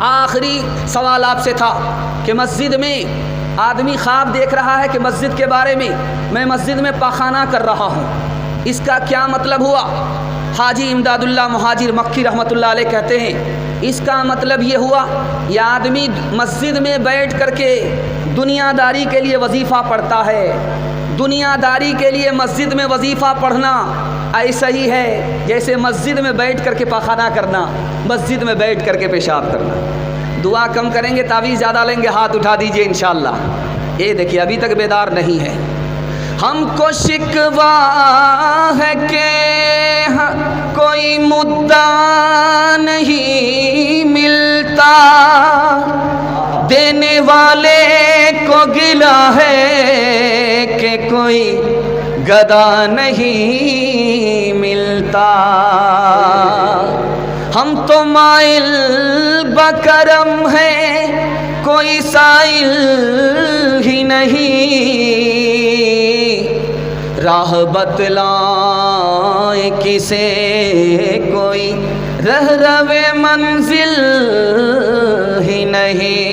आखिरी सवाल आपसे था कि मस्जिद में आदमी ख्वाब देख रहा है कि मस्जिद के बारे में, मैं मस्जिद में पाखाना कर रहा हूँ, इसका क्या मतलब हुआ? हाजी इमदादुल्लाह मुहाजिर मक्की रहमतुल्लाह अलैह कहते हैं इसका मतलब ये हुआ, यह आदमी मस्जिद में बैठ करके दुनियादारी के लिए वजीफ़ा पढ़ता है। दुनियादारी के लिए मस्जिद में वजीफ़ा पढ़ना ऐसा ही है जैसे मस्जिद में बैठ करके पाखाना करना, मस्जिद में बैठ करके पेशाब करना। दुआ कम करेंगे, तावीज़ ज़्यादा लेंगे, हाथ उठा दीजिए इंशाअल्लाह। ये देखिए अभी तक बेदार नहीं है। हमको शिकवा है कि कोई मुद्दा नहीं मिलता, देने वाले को गिला है कि कोई गदा नहीं मिलता। हम तो माइल बकरम है, कोई साइल ही नहीं, राह बतलाए किसे कोई रहरवे मंजिल ही नहीं।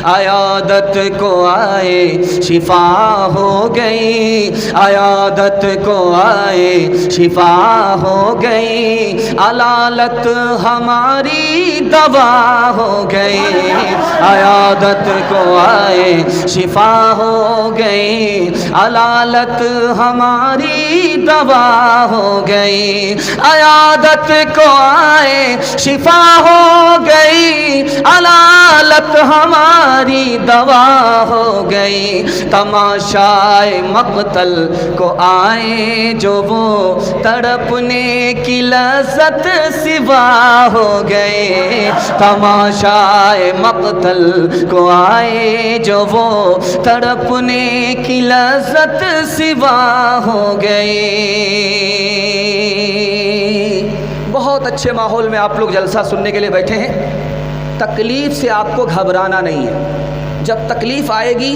आयादत को आए शिफा हो गई, आयादत को आए शिफा हो गई, अलालत हमारी दवा हो गई। आयादत को आए शिफा हो गई, अलालत हमारी दवा हो गई। आयादत को आए शिफा हो गई, अलालत हमारी दवा हो गई। तमाशाए मक़तल को आए जो वो तड़पने की लज़्ज़त सिवा हो गए। तमाशाए मक़तल को आए जो वो तड़पने की लज़्ज़त सिवा हो गई। बहुत अच्छे माहौल में आप लोग जलसा सुनने के लिए बैठे हैं। तकलीफ़ से आपको घबराना नहीं है, जब तकलीफ़ आएगी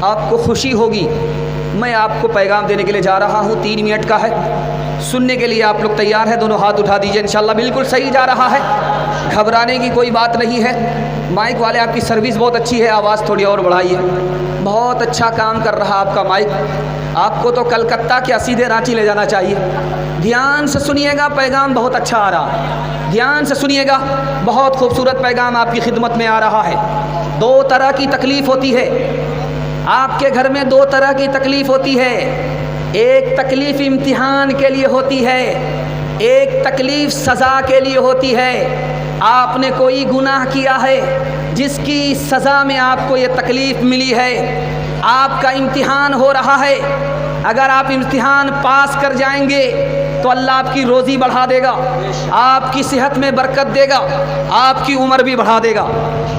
आपको खुशी होगी। मैं आपको पैगाम देने के लिए जा रहा हूँ, 3 मिनट का है, सुनने के लिए आप लोग तैयार हैं? दोनों हाथ उठा दीजिए इंशाल्लाह। बिल्कुल सही जा रहा है, घबराने की कोई बात नहीं है। माइक वाले आपकी सर्विस बहुत अच्छी है, आवाज़ थोड़ी और बढ़ाइए। बहुत अच्छा काम कर रहा आपका माइक, आपको तो कलकत्ता क्या सीधे रांची ले जाना चाहिए। ध्यान से सुनिएगा, पैगाम बहुत अच्छा आ रहा है, ध्यान से सुनिएगा। बहुत खूबसूरत पैगाम आपकी खिदमत में आ रहा है। 2 तरह की तकलीफ़ होती है आपके घर में, 2 तरह की तकलीफ़ होती है। एक तकलीफ़ इम्तिहान के लिए होती है, एक तकलीफ़ सज़ा के लिए होती है। आपने कोई गुनाह किया है जिसकी सज़ा में आपको ये तकलीफ़ मिली है, आपका इम्तिहान हो रहा है। अगर आप इम्तिहान पास कर जाएंगे तो अल्लाह आपकी रोज़ी बढ़ा देगा, आपकी सेहत में बरकत देगा, आपकी उम्र भी बढ़ा देगा।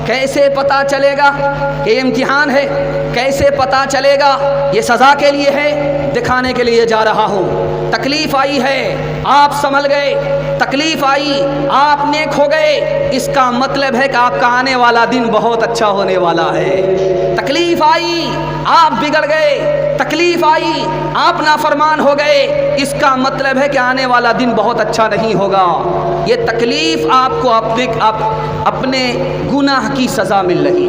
कैसे पता चलेगा कि इम्तिहान है? कैसे पता चलेगा ये सज़ा के लिए है? दिखाने के लिए जा रहा हूँ। तकलीफ़ आई है, आप संभल गए, तकलीफ़ आई आप नेक हो गए, इसका मतलब है कि आपका आने वाला दिन बहुत अच्छा होने वाला है। तकलीफ़ आई आप बिगड़ गए, तकलीफ़ आई आप नाफरमान हो गए, इसका मतलब है कि आने वाला दिन बहुत अच्छा नहीं होगा। ये तकलीफ़ आपको अपने गुनाह की सज़ा मिल रही।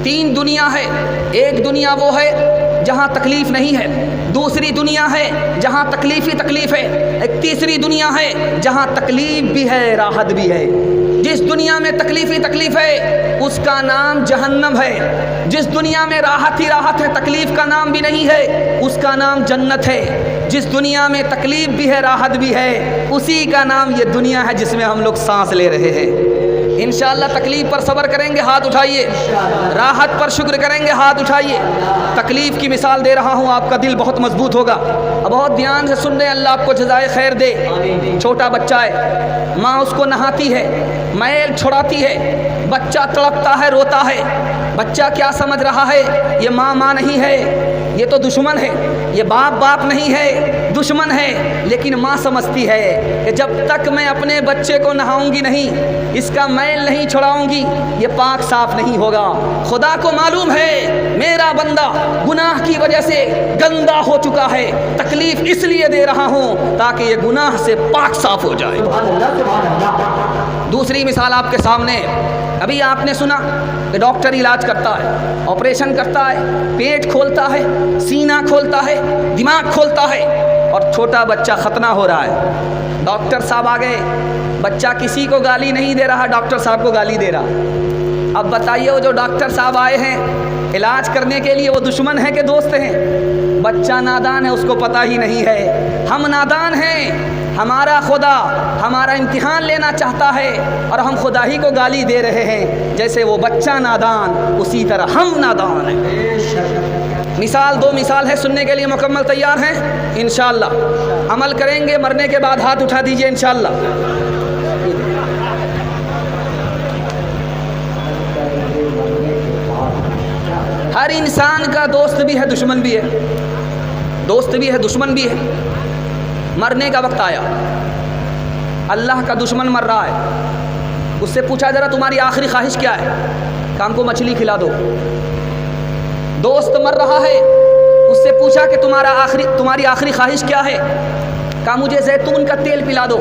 3 दुनिया है, एक दुनिया वो है जहाँ तकलीफ़ नहीं है, दूसरी दुनिया है जहाँ तकलीफ़ ही तकलीफ़ है, एक तीसरी दुनिया है जहाँ तकलीफ़ भी है राहत भी है। जिस दुनिया में तकलीफ़ ही तकलीफ़ है उसका नाम जहन्नम है। जिस दुनिया में राहत ही राहत है, तकलीफ़ का नाम भी नहीं है, उसका नाम जन्नत है। जिस दुनिया में तकलीफ़ भी है राहत भी है, उसी का नाम ये दुनिया है जिसमें हम लोग सांस ले रहे हैं। इंशाअल्लाह तकलीफ़ पर सब्र करेंगे, हाथ उठाइए। राहत पर शुक्र करेंगे, हाथ उठाइए। तकलीफ़ की मिसाल दे रहा हूँ, आपका दिल बहुत मजबूत होगा। अब बहुत ध्यान से सुन रहे हैं, अल्लाह आपको जज़ाए खैर दे। छोटा बच्चा है, माँ उसको नहाती है, मैल छुड़ाती है, बच्चा तड़पता है, रोता है। बच्चा क्या समझ रहा है? ये माँ माँ नहीं है, ये तो दुश्मन है। ये बाप बाप नहीं है, दुश्मन है। लेकिन माँ समझती है कि जब तक मैं अपने बच्चे को नहाऊंगी नहीं, इसका मैल नहीं छुड़ाऊंगी, ये पाक साफ नहीं होगा। खुदा को मालूम है मेरा बंदा गुनाह की वजह से गंदा हो चुका है, तकलीफ इसलिए दे रहा हूँ ताकि ये गुनाह से पाक साफ हो जाए। दूसरी मिसाल आपके सामने है। अभी आपने सुना कि डॉक्टर इलाज करता है, ऑपरेशन करता है, पेट खोलता है, सीना खोलता है, दिमाग खोलता है, और छोटा बच्चा खतना हो रहा है। डॉक्टर साहब आ गए, बच्चा किसी को गाली नहीं दे रहा, डॉक्टर साहब को गाली दे रहा। अब बताइए, वो जो डॉक्टर साहब आए हैं इलाज करने के लिए, वो दुश्मन है कि दोस्त हैं? बच्चा नादान है, उसको पता ही नहीं है। हम नादान हैं, हमारा खुदा हमारा इम्तिहान लेना चाहता है और हम खुदा ही को गाली दे रहे हैं। जैसे वो बच्चा नादान, उसी तरह हम नादान हैं। मिसाल, दो मिसाल है, सुनने के लिए मुकम्मल तैयार हैं? इंशाअल्लाह अमल करेंगे। मरने के बाद हाथ उठा दीजिए इंशाअल्लाह। हर इंसान का दोस्त भी है, दुश्मन भी है। दोस्त भी है, दुश्मन भी है। मरने का वक्त आया, अल्लाह का दुश्मन मर रहा है, उससे पूछा जरा तुम्हारी आखिरी ख्वाहिश क्या है? कहा हमको मछली खिला दो। दोस्त मर रहा है, उससे पूछा कि तुम्हारी आखिरी ख्वाहिश क्या है? कहा मुझे जैतून का तेल पिला दो।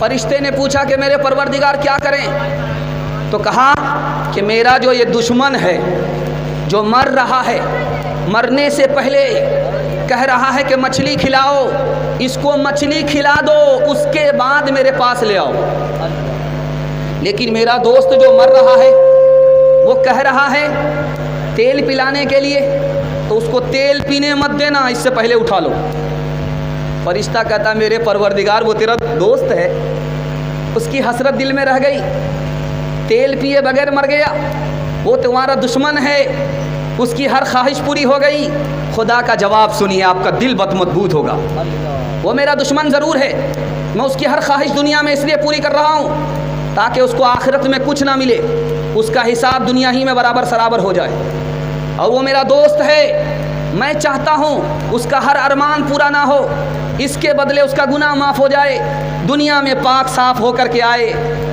फरिश्ते ने पूछा कि मेरे परवरदिगार क्या करें? तो कहा कि मेरा जो ये दुश्मन है जो मर रहा है, मरने से पहले कह रहा है कि मछली खिलाओ, इसको मछली खिला दो, उसके बाद मेरे पास ले आओ। लेकिन मेरा दोस्त जो मर रहा है वो कह रहा है तेल पिलाने के लिए, तो उसको तेल पीने मत देना, इससे पहले उठा लो। फरिश्ता कहता मेरे परवरदिगार वो तेरा दोस्त है, उसकी हसरत दिल में रह गई, तेल पिए बगैर मर गया। वो तुम्हारा दुश्मन है, उसकी हर ख्वाहिश पूरी हो गई। खुदा का जवाब सुनिए, आपका दिल बहुत मजबूत होगा। वो मेरा दुश्मन ज़रूर है, मैं उसकी हर ख्वाहिश दुनिया में इसलिए पूरी कर रहा हूँ ताकि उसको आखिरत में कुछ ना मिले, उसका हिसाब दुनिया ही में बराबर सराबर हो जाए। और वो मेरा दोस्त है, मैं चाहता हूँ उसका हर अरमान पूरा ना हो, इसके बदले उसका गुनाह माफ़ हो जाए, दुनिया में पाक साफ होकर के आए,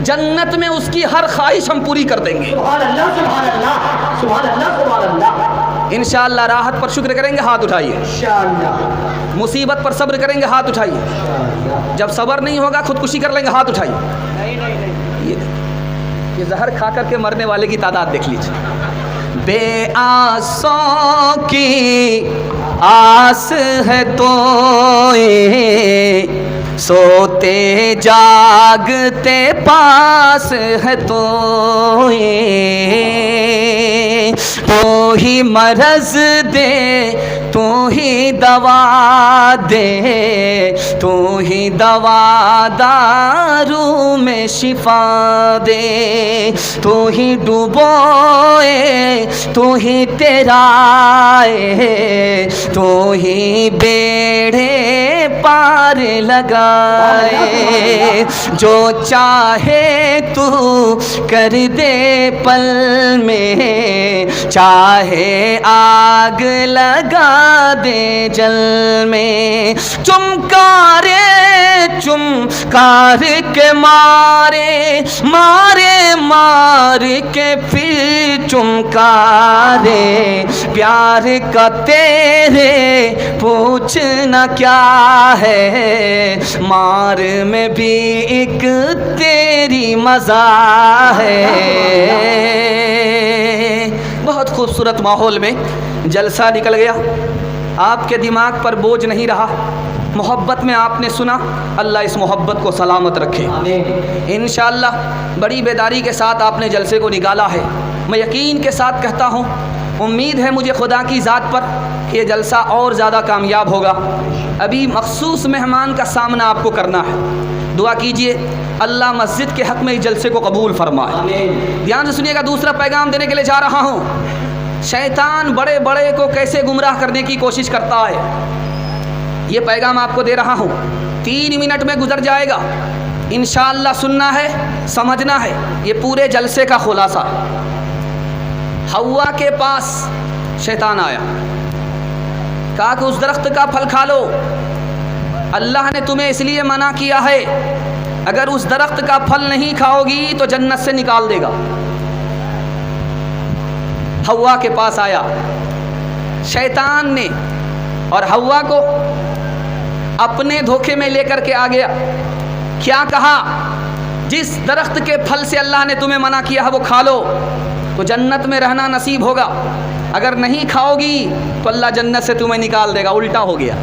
जन्नत में उसकी हर ख्वाहिश हम पूरी कर देंगे। सुभान अल्लाह, सुभान अल्लाह, सुभान अल्लाह, सुभान अल्लाह। इंशाअल्लाह राहत पर शुक्र करेंगे, हाथ उठाइए। इंशाअल्लाह। मुसीबत पर सब्र करेंगे, हाथ उठाइए। जब सब्र नहीं होगा खुदकुशी कर लेंगे, हाथ उठाइए। ये जहर खा करके मरने वाले की तादाद देख लीजिए। बेआसों की आस है तो सोते जागते पास है तो ही मरज दे, तू ही दवा दे, तू ही दवा दारू में शिफा दे, तू ही डुबोए, तू ही तेराए, तू ही बेड़े पार लगाए, जो चाहे तू कर दे पल में, चाहे आग लगा दे जल में। चुमकारे चुमकार के मारे, मारे मार के फिर चुमकारे, प्यार का तेरे पूछना क्या है, मार में भी एक तेरी मज़ा है। बहुत खूबसूरत माहौल में जलसा निकल गया, आपके दिमाग पर बोझ नहीं रहा, मोहब्बत में आपने सुना। अल्लाह इस मोहब्बत को सलामत रखे इंशाअल्लाह। बड़ी बेदारी के साथ आपने जलसे को निकाला है। मैं यकीन के साथ कहता हूँ, उम्मीद है मुझे खुदा की ज़ात पर कि ये जलसा और ज़्यादा कामयाब होगा। अभी मखसूस मेहमान का सामना आपको करना है। दुआ कीजिए अल्लाह मस्जिद के हक़ में इस जलसे को कबूल फरमाए। ध्यान से सुनिएगा, दूसरा पैगाम देने के लिए जा रहा हूँ। शैतान बड़े बड़े को कैसे गुमराह करने की कोशिश करता है, ये पैगाम आपको दे रहा हूँ। 3 मिनट में गुजर जाएगा इंशाअल्लाह। सुनना है, समझना है। ये पूरे जलसे का खुलासा। हव्वा के पास शैतान आया, कहा कि उस दरख्त का फल खा लो, अल्लाह ने तुम्हें इसलिए मना किया है, अगर उस दरख्त का फल नहीं खाओगी तो जन्नत से निकाल देगा। हव्वा के पास आया शैतान ने और हव्वा को अपने धोखे में लेकर के आ गया। क्या कहा? जिस दरख्त के फल से अल्लाह ने तुम्हें मना किया है वो खा लो तो जन्नत में रहना नसीब होगा, अगर नहीं खाओगी तो अल्लाह जन्नत से तुम्हें निकाल देगा। उल्टा हो गया।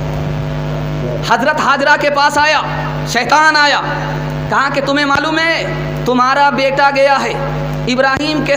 हजरत हाजरा के पास आया शैतान, आया, कहा कि तुम्हें मालूम है तुम्हारा बेटा गया है इब्राहीम के